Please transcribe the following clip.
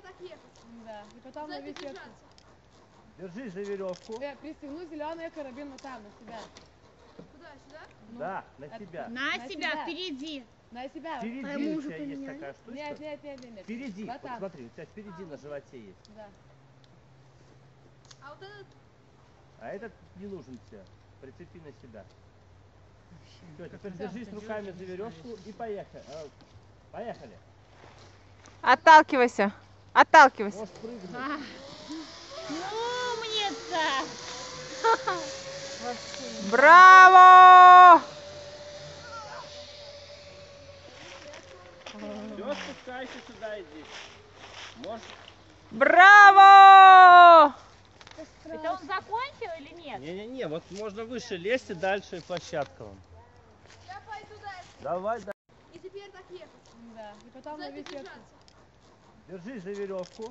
теперь так ехать. Да, и потом Сзади навесить. держаться. Держись за веревку. Пристегну зеленый карабин вот там, на себя. Куда, сюда? Да, на себя. На себя, впереди. На себя. Впереди у тебя есть такая штучка. Нет. Впереди, Вот вот там. смотри, у тебя впереди на животе есть. Да. А вот этот... А этот не нужен тебе. Прицепи на себя. Все, теперь держись руками за веревку и поехали. Поехали. Отталкивайся. Отталкивайся. Можешь прыгнуть. Умница! Браво! Все, спускайся сюда, иди. Можешь? Браво! Это он закончил или нет? Не-не-не, вот можно выше лезть и дальше площадка вам. Я пойду дальше. Давай, да. И теперь так ехать. Да, и потом Сзади навесить. держаться. Держись за веревку.